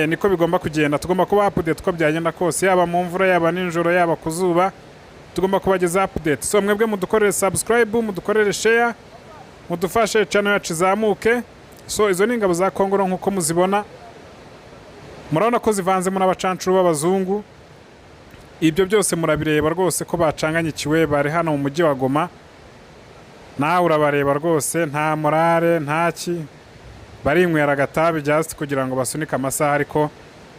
niko bigomba kugenda. Tugomba kuba update uko byagenda kose, yaba mu mvura yaba ninjoro yaba ku zuba, tugomba kubageza update. So mwebwe mudukorere subscribe, mudukorere share, mudufashe channel yacu izamuke. So izo ni ingabo za Kongo nkuko muzibona, murabona ko zivanzemo n'abacancuru b'abazungu. Ibyo byose murabireba rwose ko bacanganyikiwe, bari hano mu mujyi wa Goma. Nawe urabareba rwose, nta morale ntaki, barinywera agatabi just kugira ngo basunike amasaha, ariko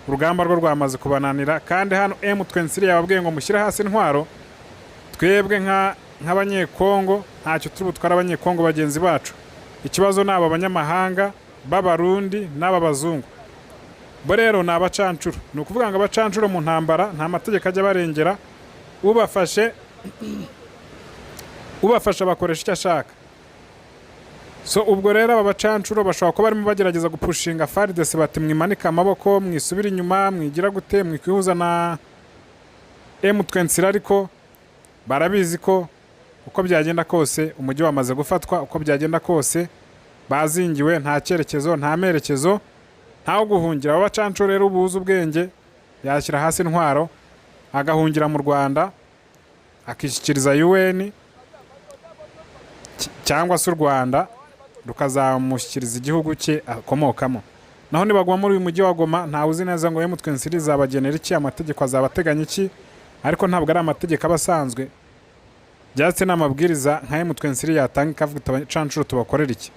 urugamba rwo rwamaze kubananira. Kandi hano M23 yababwiye ngo mushyire hasi intwaro, twebwe nk'abanyekongo ntacyo turi butwara abanyekongo bagenzi bacu. Ikibazo ni aba banyamahanga b'abarundi n'aba bazungu, bo rero ni abacancuro. Ni ukuvuga ngo abacancuro mu ntambara nta mategeko ajya barengera, ubafasha bakoresha icyo ashaka. So ubwo rero aba bacancuro bashobora kuba barimo bagerageza gupushinga FARDC bati mwimanika amaboko, mwisubira inyuma, mwigira gute, mwikwihuza na M23, ariko barabizi ko uko byagenda kose umujyi wamaze gufatwa, uko byagenda kose bazingiwe, nta cyerekezo nta merekezo, ntaho guhungira. Aba bacancuro rero ubuze ubwenge yashyira hasi intwaro agahungira mu Rwanda, akishyikiriza UN cyangwa se u Rwanda rukazamushyikiriza igihugu cye akomokamo. Naho nibagwa muri uyu mujyi wa Goma, ntawe uzi neza ngo M23 zabagenera iki, amategeko azabateganya iki, ariko ntabwo ari amategeko abasanzwe, byatse n'amabwiriza nka M23 yatanga ikavuga abacancuro tubakorera iki.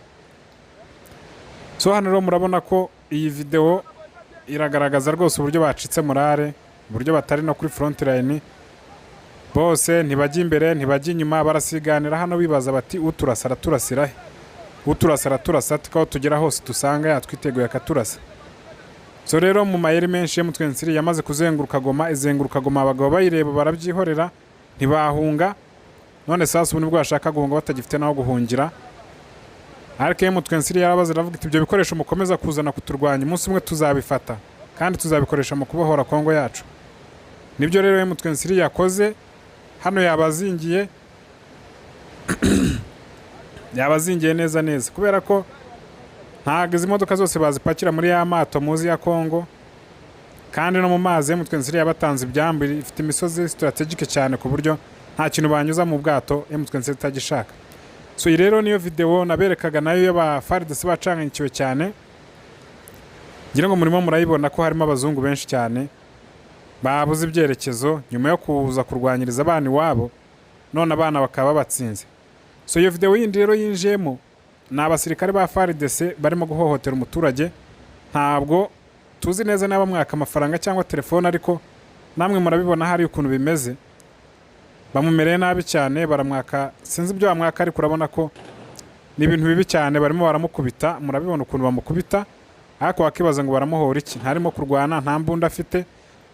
So hano rero murabona ko iyi video iragaragaza rwose uburyo bacitse morale, uburyo batari no kuri front line, bose ntibajya imbere ntibajya inyuma, barasiganira hano bibaza bati uturasara turasira he, uturasara turasa tukaho tugera hose dusanga yatwiteguye akaturasa. So rero mu mayeri menshi M23 yamaze kuzenguruka Goma, izenguruka Goma, abagabo bayireba barabyihorera ntibahunga. None sasa ubu nibwo bashaka guhunga batagifite naho guhungira, ariko M23 yarabaze ravuga iti ibyo bikoresho mukomeza kuzana kuturwanya, umunsi umwe tuzabifata kandi tuzabikoresha mu kubohora Kongo yacu. Nibyo rero M23 yakoze hano, yabazingiye neza neza, kubera ko ntago izi modoka zose bazipakira muri ya mato muzi ya Kongo, kandi no mu mazi M23 yabatanze ibyambu, ifite imisozi strategique cyane ku buryo nta kintu banyuza mu bwato M23 itagishaka. So iyi rero niyo video naberekaga nayo y'aba FARDC bacanganyikiwe cyane, ngira ngo murimo murayibona ko harimo abazungu benshi cyane babuze ibyerekezo nyuma yo kuza kurwanyiriza abana iwabo, none abana bakaba batsinze. So iyo video yindi rero yinjemo ni abasirikare ba FARDC barimo guhohotera umuturage. Ntabwo tuzi neza niba mwaka amafaranga cyangwa telefone, ariko namwe murabibona hari ukuntu bimeze, bamumereye nabi cyane, baramwaka sinzi ibyo bamwaka, ariko urabona ko ni ibintu bibi cyane, barimo baramukubita, murabibona ukuntu bamukubita, ariko wakibaza ngo baramuhora iki, ntarimo kurwana, nta mbunda afite,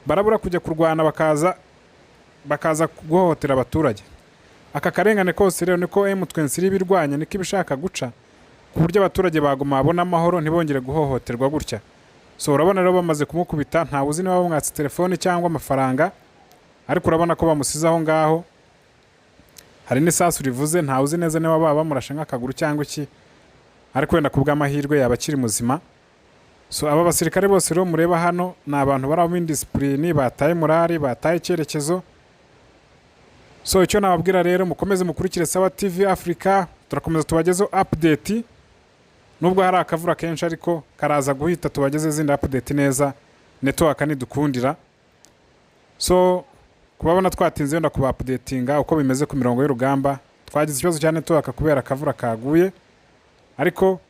barabura kujya kurwana bakaza guhohotera abaturage. Aka karengane kose rero niko M23 birwanya, niko ibishaka guca ku buryo abaturage baguma babona amahoro ntibongere guhohoterwa gutya. So urabona rero bamaze kumukubita, nta uzi niba bamwatse telefone cyangwa amafaranga, ariko urabona ko bamusize aho ngaho, hari n'isasu rivuze, nta uzi neza niba baba bamurashe nk'akaguru cyangwa iki, ariko wenda ku bw'amahirwe yaba akiri muzima. So aba basirikare bose rero mureba hano ni abantu bari mu indiscipline, bataye morale, bataye icyerekezo. So icyo nababwira rero, mukomeze mukurikire Sawa TV Africa, turakomeza tubagezeho update, nubwo hari akavura kenshi ariko karaza guhita tubageze izindi update neza, network nidukundira. So kubabona twatinze wenda kuba updatinga uko bimeze ku mirongo y'urugamba, twagize ikibazo cyane network kubera akavura kaguye, ariko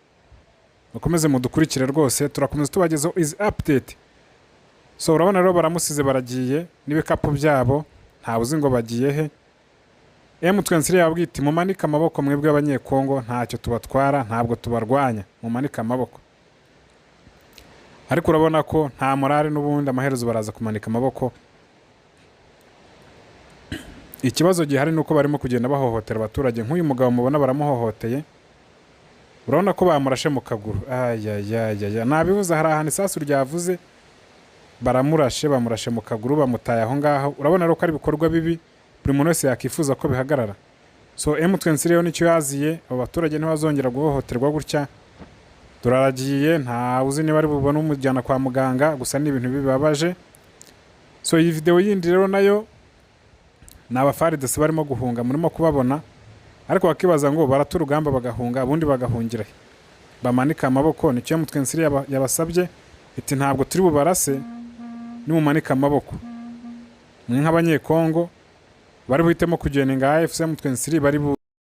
mukomeze mudukurikire rwose, turakomeza tubagezeho izi update. So urabona rero baramusize baragiye n'ibikapu byabo, nta uzi ngo bagiye he. M23 yabwita mumanika amaboko mwebwe abanyekongo, ntacyo tubatwara, ntabwo tubarwanya, mumanika amaboko. Ariko urabona ko nta morale n'ubundi, amaherezo baraza kumanika amaboko. Ikibazo gihari nuko barimo kugenda bahohotera abaturage. Nk'uyu mugabo mubona baramuhohoteye, urabona ko bamurashe mu kaguru. Nabibuza hari ahantu isasu ryavuze, bamurashe mu kaguru, bamutaye aho ngaho. Urabona rero ko ari bikorwa bibi, buri muntu wese yakifuza ko bihagarara. So M23 rero nicyo yaziye, abo baturage ntibazongera guhohoterwa gutya, turaragiye, nta uzi niba ari bubone umujyana kwa muganga, gusa ni ibintu bibabaje. So iyi video yindi rero nayo ni abafaridesi barimo guhunga, murimo kubabona, ariko bakibaza ngo barata urugamba bagahunga, ubundi bagahungira he? Bamanika amaboko, nicyo Mutwensiri yabasabye, iti ntabwo turi bubarase nimumanika amaboko. Mwe nk'abanyekongo bari buhitemo kugeninga AFC Mutwensiri bari